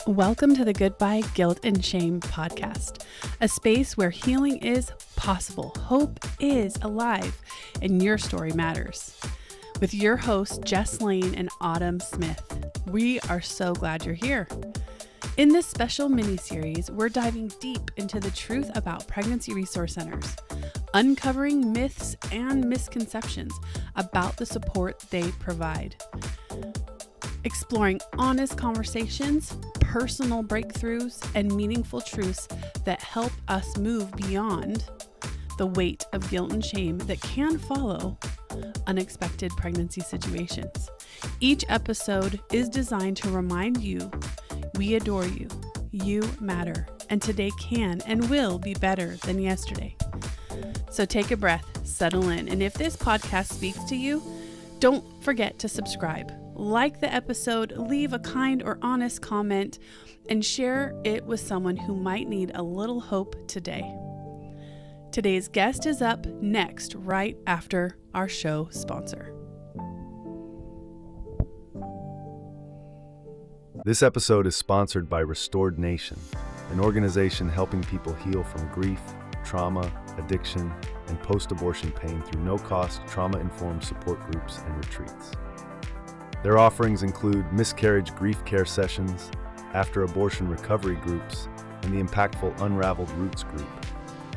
Welcome to the Goodbye Guilt and Shame podcast, a space where healing is possible, hope is alive, and your story matters. With your hosts, Jess Lane and Autumn Smith. We are so glad you're here. In this special mini-series, we're diving deep into the truth about pregnancy resource centers, uncovering myths and misconceptions about the support they provide, exploring honest conversations, personal breakthroughs, and meaningful truths that help us move beyond the weight of guilt and shame that can follow unexpected pregnancy situations. Each episode is designed to remind you we adore you, you matter, and today can and will be better than yesterday. So take a breath, settle in, and if this podcast speaks to you, don't forget to subscribe. Like the episode, leave a kind or honest comment, and share it with someone who might need a little hope today. Today's guest is up next, right after our show sponsor. This episode is sponsored by Restored Nation, an organization helping people heal from grief, trauma, addiction, and post-abortion pain through no-cost, trauma-informed support groups and retreats. Their offerings include miscarriage grief care sessions, after-abortion recovery groups, and the impactful Unraveled Roots group,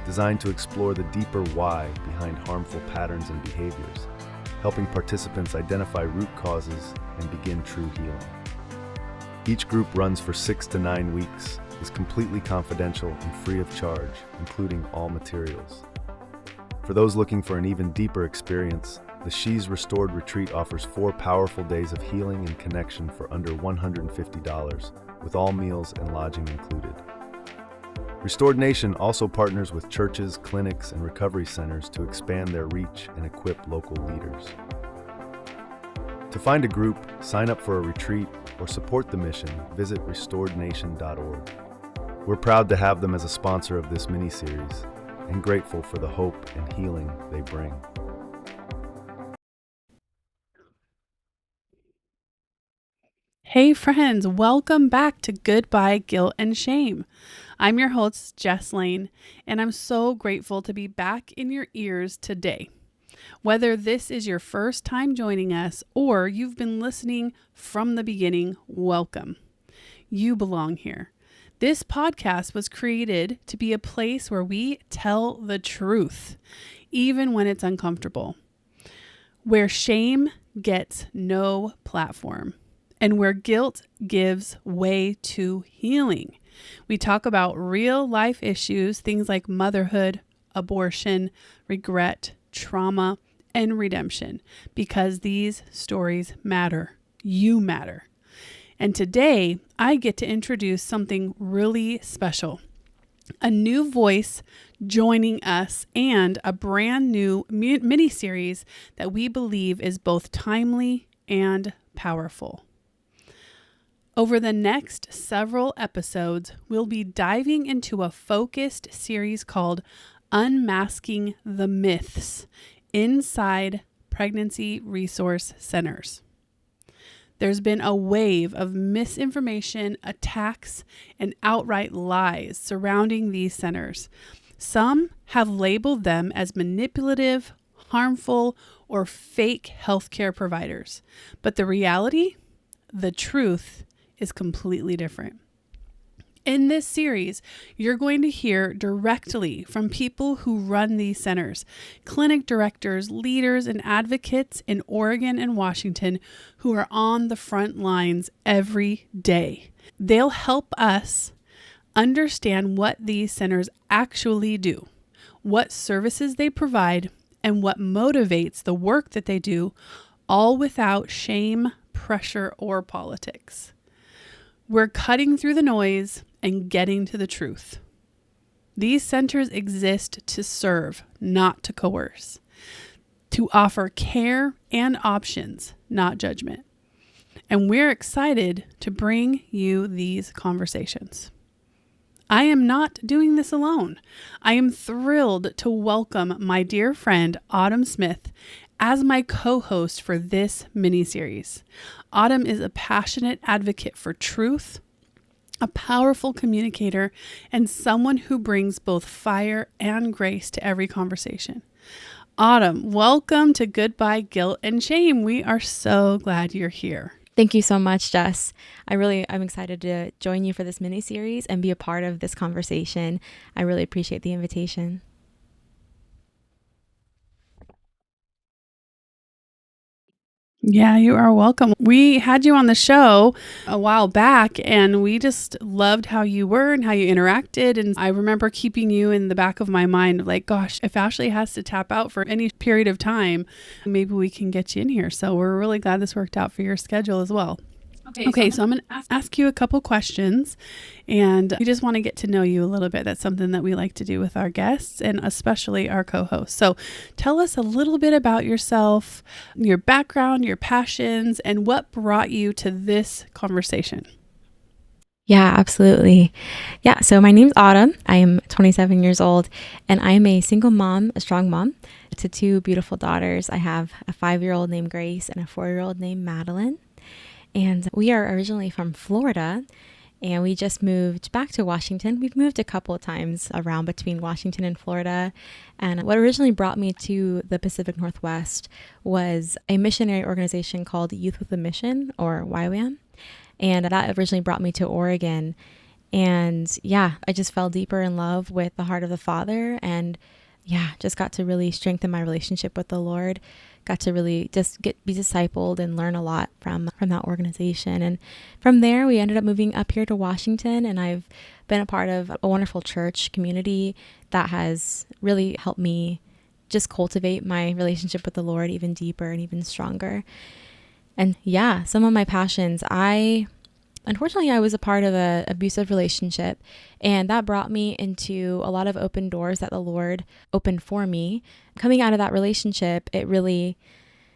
designed to explore the deeper why behind harmful patterns and behaviors, helping participants identify root causes and begin true healing. Each group runs for 6 to 9 weeks, is completely confidential and free of charge, including all materials. For those looking for an even deeper experience, the She's Restored Retreat offers 4 powerful days of healing and connection for under $150, with all meals and lodging included. Restored Nation also partners with churches, clinics, and recovery centers to expand their reach and equip local leaders. To find a group, sign up for a retreat, or support the mission, visit restorednation.org. We're proud to have them as a sponsor of this mini-series and grateful for the hope and healing they bring. Hey friends, welcome back to Goodbye Guilt and Shame. I'm your host, Jess Lane, and I'm so grateful to be back in your ears today. Whether this is your first time joining us or you've been listening from the beginning, welcome. You belong here. This podcast was created to be a place where we tell the truth, even when it's uncomfortable, where shame gets no platform, and where guilt gives way to healing. We talk about real life issues, things like motherhood, abortion, regret, trauma, and redemption, because these stories matter. You matter. And today, I get to introduce something really special. A new voice joining us and a brand new mini-series that we believe is both timely and powerful. Over the next several episodes, we'll be diving into a focused series called Unmasking the Myths Inside Pregnancy Resource Centers. There's been a wave of misinformation, attacks, and outright lies surrounding these centers. Some have labeled them as manipulative, harmful, or fake healthcare providers. But the reality, the truth, is completely different. In this series, you're going to hear directly from people who run these centers, clinic directors, leaders, and advocates in Oregon and Washington who are on the front lines every day. They'll help us understand what these centers actually do, what services they provide, and what motivates the work that they do, all without shame, pressure, or politics. We're cutting through the noise and getting to the truth. These centers exist to serve, not to coerce, to offer care and options, not judgment. And we're excited to bring you these conversations. I am not doing this alone. I am thrilled to welcome my dear friend, Autumn Smith, as my co-host for this mini-series. Autumn is a passionate advocate for truth, a powerful communicator, and someone who brings both fire and grace to every conversation. Autumn, welcome to Goodbye Guilt and Shame. We are so glad you're here. Thank you so much, Jess. I'm excited to join you for this mini-series and be a part of this conversation. I really appreciate the invitation. Yeah, you are welcome. We had you on the show a while back, and we just loved how you were and how you interacted. And I remember keeping you in the back of my mind, like, gosh, if Ashley has to tap out for any period of time, maybe we can get you in here. So we're really glad this worked out for your schedule as well. Okay, so I'm going to ask you a couple questions, and we just want to get to know you a little bit. That's something that we like to do with our guests and especially our co-hosts. So tell us a little bit about yourself, your background, your passions, and what brought you to this conversation. Yeah, absolutely. Yeah, so my name's Autumn. I am 27 years old, and I am a single mom, a strong mom, to two beautiful daughters. I have a 5-year-old named Grace and a 4-year-old named Madeline. And we are originally from Florida, and we just moved back to Washington. We've moved a couple of times around between Washington and Florida. And what originally brought me to the Pacific Northwest was a missionary organization called Youth with a Mission, or YWAM. And that originally brought me to Oregon. And yeah, I just fell deeper in love with the heart of the Father, and just got to really strengthen my relationship with the Lord. Got to really just be discipled and learn a lot from that organization. And from there, we ended up moving up here to Washington, and I've been a part of a wonderful church community that has really helped me just cultivate my relationship with the Lord even deeper and even stronger. And some of my passions, unfortunately, I was a part of an abusive relationship, and that brought me into a lot of open doors that the Lord opened for me. Coming out of that relationship, it really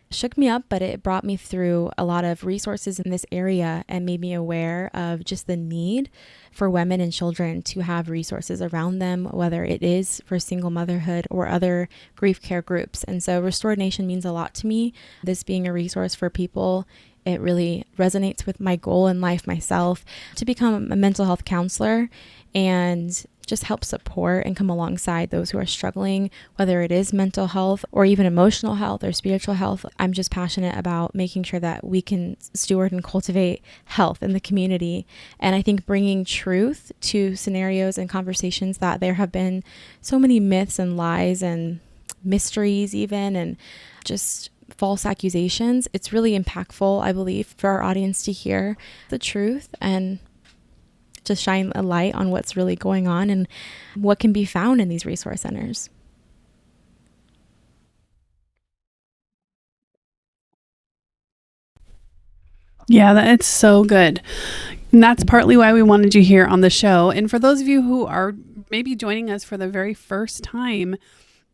shook me up, but it brought me through a lot of resources in this area and made me aware of just the need for women and children to have resources around them, whether it is for single motherhood or other grief care groups. And so Restored Nation means a lot to me. This being a resource for people, it really resonates with my goal in life myself to become a mental health counselor and just help support and come alongside those who are struggling, whether it is mental health or even emotional health or spiritual health. I'm just passionate about making sure that we can steward and cultivate health in the community. And I think bringing truth to scenarios and conversations that there have been so many myths and lies and mysteries even, and just false accusations, it's really impactful, I believe, for our audience to hear the truth and to shine a light on what's really going on and what can be found in these resource centers. Yeah, that's so good. And that's partly why we wanted you here on the show. And for those of you who are maybe joining us for the very first time,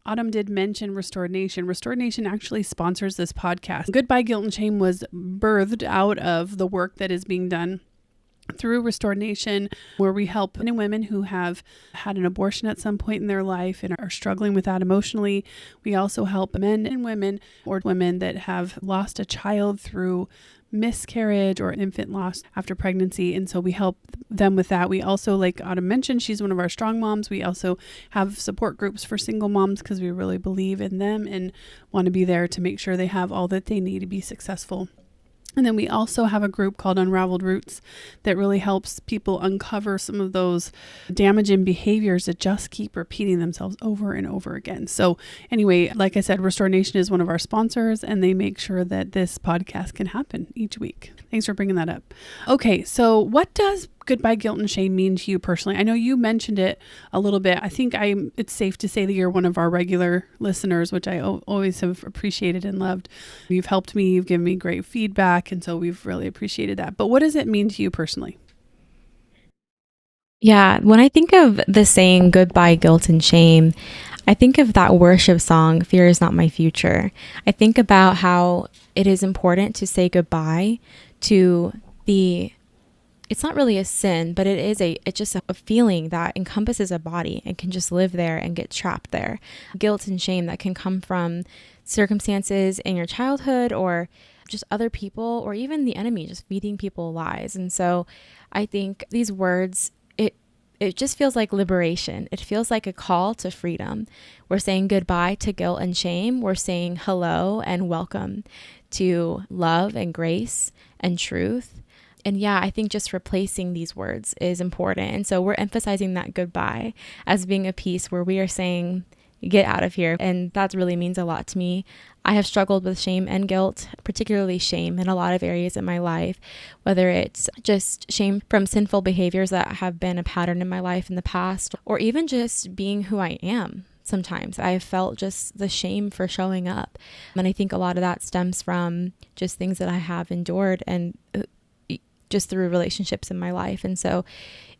Autumn did mention Restored Nation. Restored Nation actually sponsors this podcast. Goodbye Guilt and Shame was birthed out of the work that is being done through Restored Nation, where we help men and women who have had an abortion at some point in their life and are struggling with that emotionally. We also help men and women, or women that have lost a child through miscarriage or infant loss after pregnancy. And so we help them with that. We also, like Autumn mentioned, she's one of our strong moms. We also have support groups for single moms because we really believe in them and want to be there to make sure they have all that they need to be successful. And then we also have a group called Unraveled Roots that really helps people uncover some of those damaging behaviors that just keep repeating themselves over and over again. So anyway, like I said, Restore Nation is one of our sponsors, and they make sure that this podcast can happen each week. Thanks for bringing that up. Okay, so what does Goodbye Guilt and Shame mean to you personally? I know you mentioned it a little bit. I think it's safe to say that you're one of our regular listeners, which I always have appreciated and loved. You've helped me, you've given me great feedback, and so we've really appreciated that. But what does it mean to you personally? Yeah, when I think of the saying Goodbye Guilt and Shame, I think of that worship song, Fear is Not My Future. I think about how it is important to say goodbye to it's not really a sin, but it's just a feeling that encompasses a body and can just live there and get trapped there. Guilt and shame that can come from circumstances in your childhood or just other people or even the enemy just feeding people lies. And so I think these words, it just feels like liberation. It feels like a call to freedom. We're saying goodbye to guilt and shame. We're saying hello and welcome to love and grace and truth. And yeah, I think just replacing these words is important. And so we're emphasizing that goodbye as being a piece where we are saying, get out of here. And that really means a lot to me. I have struggled with shame and guilt, particularly shame in a lot of areas in my life, whether it's just shame from sinful behaviors that have been a pattern in my life in the past, or even just being who I am. Sometimes I have felt just the shame for showing up. And I think a lot of that stems from just things that I have endured and just through relationships in my life. And so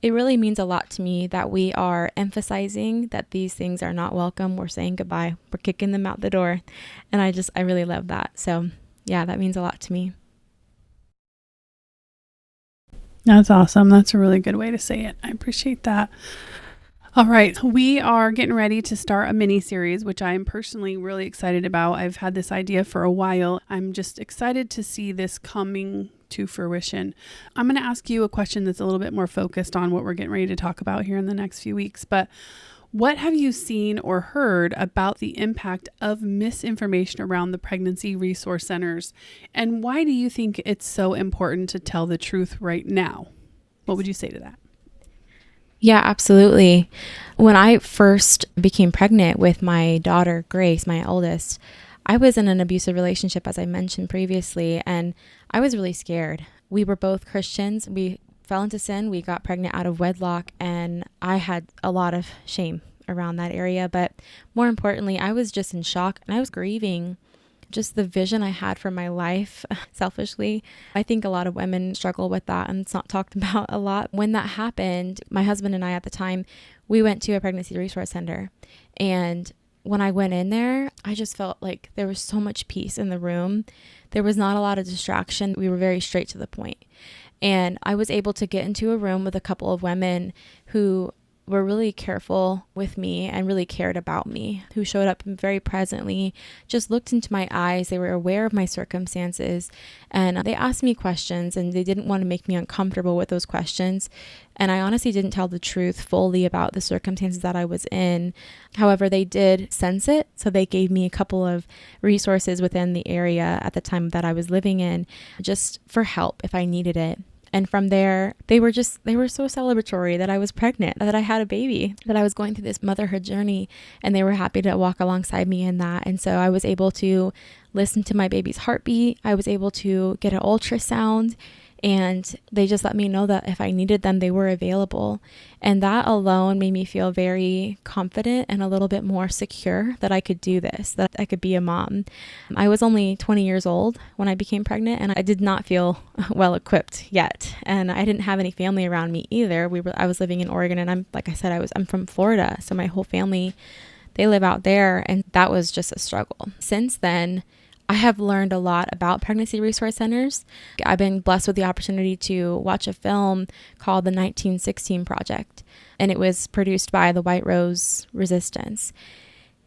it really means a lot to me that we are emphasizing that these things are not welcome. We're saying goodbye. We're kicking them out the door. And I really love that. So yeah, that means a lot to me. That's awesome. That's a really good way to say it. I appreciate that. All right. We are getting ready to start a mini series, which I'm personally really excited about. I've had this idea for a while. I'm just excited to see this coming to fruition. I'm going to ask you a question that's a little bit more focused on what we're getting ready to talk about here in the next few weeks. But what have you seen or heard about the impact of misinformation around the pregnancy resource centers? And why do you think it's so important to tell the truth right now? What would you say to that? Yeah, absolutely. When I first became pregnant with my daughter, Grace, my oldest, I was in an abusive relationship, as I mentioned previously, and I was really scared. We were both Christians. We fell into sin. We got pregnant out of wedlock, and I had a lot of shame around that area. But more importantly, I was just in shock, and I was grieving just the vision I had for my life, selfishly. I think a lot of women struggle with that, and it's not talked about a lot. When that happened, my husband and I at the time, we went to a pregnancy resource center. And when I went in there, I just felt like there was so much peace in the room. There was not a lot of distraction. We were very straight to the point. And I was able to get into a room with a couple of women who were really careful with me and really cared about me, who showed up very presently, just looked into my eyes. They were aware of my circumstances, and they asked me questions, and they didn't want to make me uncomfortable with those questions. And I honestly didn't tell the truth fully about the circumstances that I was in. However, they did sense it. So they gave me a couple of resources within the area at the time that I was living in, just for help if I needed it. And from there, they were so celebratory that I was pregnant, that I had a baby, that I was going through this motherhood journey, and they were happy to walk alongside me in that. And so I was able to listen to my baby's heartbeat. I was able to get an ultrasound, and they just let me know that if I needed them, they were available. And that alone made me feel very confident and a little bit more secure that I could do this, that I could be a mom. I was only 20 years old when I became pregnant, and I did not feel well equipped yet. And I didn't have any family around me either. I was living in Oregon, and I'm from Florida. So my whole family, they live out there, and that was just a struggle. Since then, I have learned a lot about pregnancy resource centers. I've been blessed with the opportunity to watch a film called The 1916 Project, and it was produced by the White Rose Resistance.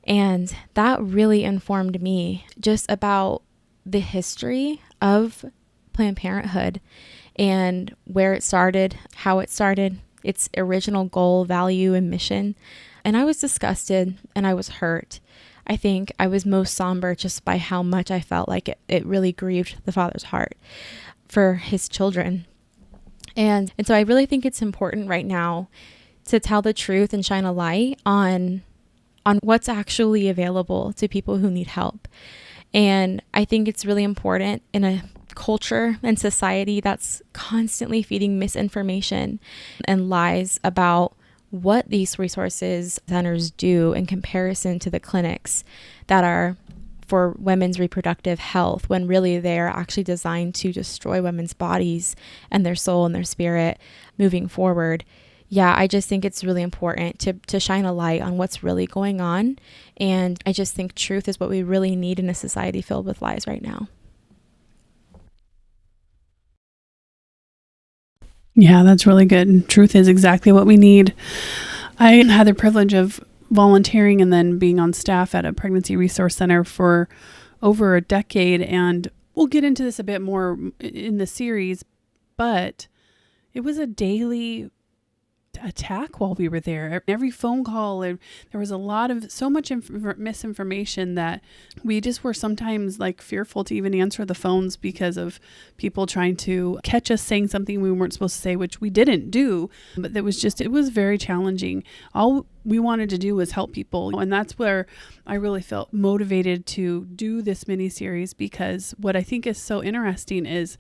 And that really informed me just about the history of Planned Parenthood and where it started, how it started, its original goal, value, and mission. And I was disgusted and I was hurt. I think I was most somber just by how much I felt like it really grieved the Father's heart for his children. And so I really think it's important right now to tell the truth and shine a light on what's actually available to people who need help. And I think it's really important in a culture and society that's constantly feeding misinformation and lies about what these resources centers do in comparison to the clinics that are for women's reproductive health, when really they are actually designed to destroy women's bodies and their soul and their spirit moving forward. Yeah, I just think it's really important to shine a light on what's really going on. And I just think truth is what we really need in a society filled with lies right now. Yeah, that's really good. Truth is exactly what we need. I had the privilege of volunteering and then being on staff at a pregnancy resource center for over a decade. And we'll get into this a bit more in the series, but it was a daily attack while we were there. Every phone call, and there was so much misinformation that we just were sometimes like fearful to even answer the phones because of people trying to catch us saying something we weren't supposed to say, which we didn't do. But it was very challenging. All we wanted to do was help people. And that's where I really felt motivated to do this mini series, because what I think is so interesting is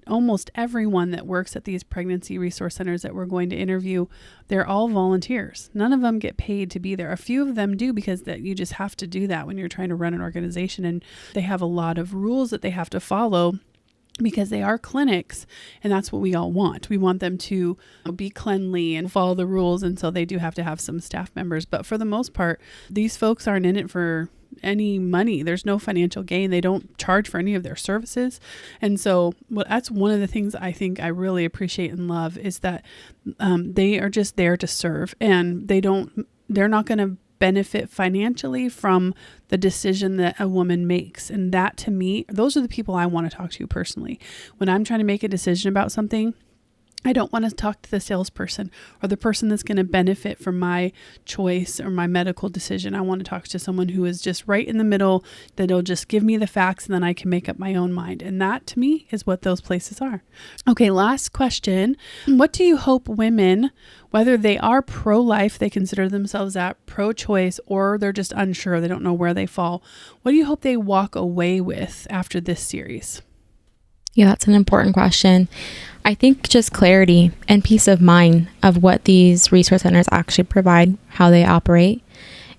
almost everyone that works at these pregnancy resource centers that we're going to interview, they're all volunteers. None of them get paid to be there. A few of them do, because that you just have to do that when you're trying to run an organization, and they have a lot of rules that they have to follow because they are clinics, and that's what we all want. We want them to be cleanly and follow the rules, and so they do have to have some staff members. But for the most part, these folks aren't in it for any money. There's no financial gain. They don't charge for any of their services. And so that's one of the things I think I really appreciate and love, is that they are just there to serve, and they're not going to benefit financially from the decision that a woman makes. And that, to me, those are the people I want to talk to personally. When I'm trying to make a decision about something, I don't want to talk to the salesperson or the person that's going to benefit from my choice or my medical decision. I want to talk to someone who is just right in the middle, that'll just give me the facts, and then I can make up my own mind. And that, to me, is what those places are. Okay, last question. What do you hope women, whether they are pro-life, they consider themselves that, pro-choice, or they're just unsure, they don't know where they fall, what do you hope they walk away with after this series? Yeah, that's an important question. I think just clarity and peace of mind of what these resource centers actually provide, how they operate.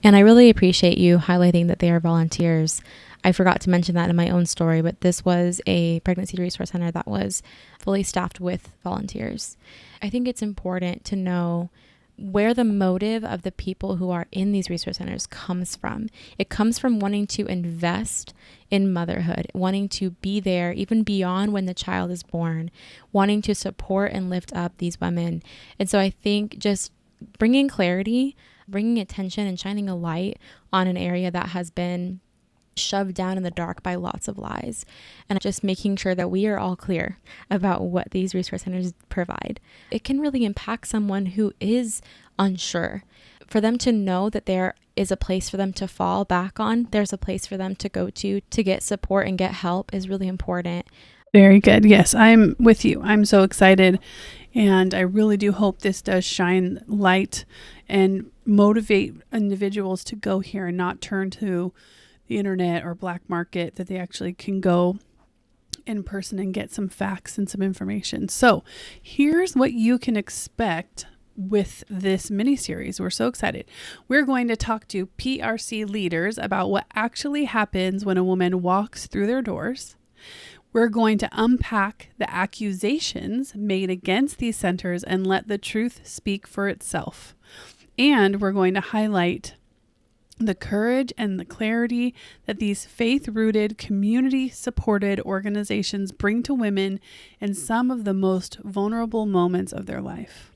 And I really appreciate you highlighting that they are volunteers. I forgot to mention that in my own story, but this was a pregnancy resource center that was fully staffed with volunteers. I think it's important to know where the motive of the people who are in these resource centers comes from. It comes from wanting to invest in motherhood, wanting to be there even beyond when the child is born, wanting to support and lift up these women. And so I think just bringing clarity, bringing attention, and shining a light on an area that has been shoved down in the dark by lots of lies, and just making sure that we are all clear about what these resource centers provide. It can really impact someone who is unsure. For them to know that there is a place for them to fall back on, there's a place for them to go to get support and get help, is really important. Very good. Yes, I'm with you. I'm so excited, and I really do hope this does shine light and motivate individuals to go here and not turn to the internet or black market, that they actually can go in person and get some facts and some information. So here's what you can expect with this mini series. We're so excited. We're going to talk to PRC leaders about what actually happens when a woman walks through their doors. We're going to unpack the accusations made against these centers and let the truth speak for itself. And we're going to highlight the courage and the clarity that these faith-rooted, community-supported organizations bring to women in some of the most vulnerable moments of their life.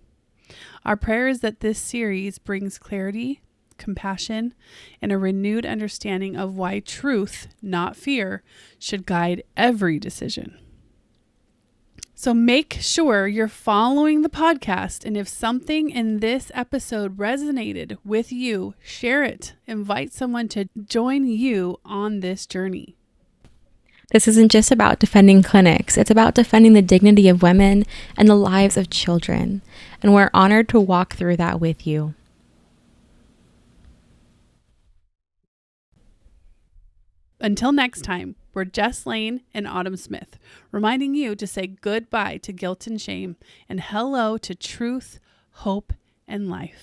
Our prayer is that this series brings clarity, compassion, and a renewed understanding of why truth, not fear, should guide every decision. So make sure you're following the podcast, and if something in this episode resonated with you, share it. Invite someone to join you on this journey. This isn't just about defending clinics. It's about defending the dignity of women and the lives of children. And we're honored to walk through that with you. Until next time, we're Jess Lane and Autumn Smith, reminding you to say goodbye to guilt and shame and hello to truth, hope, and life.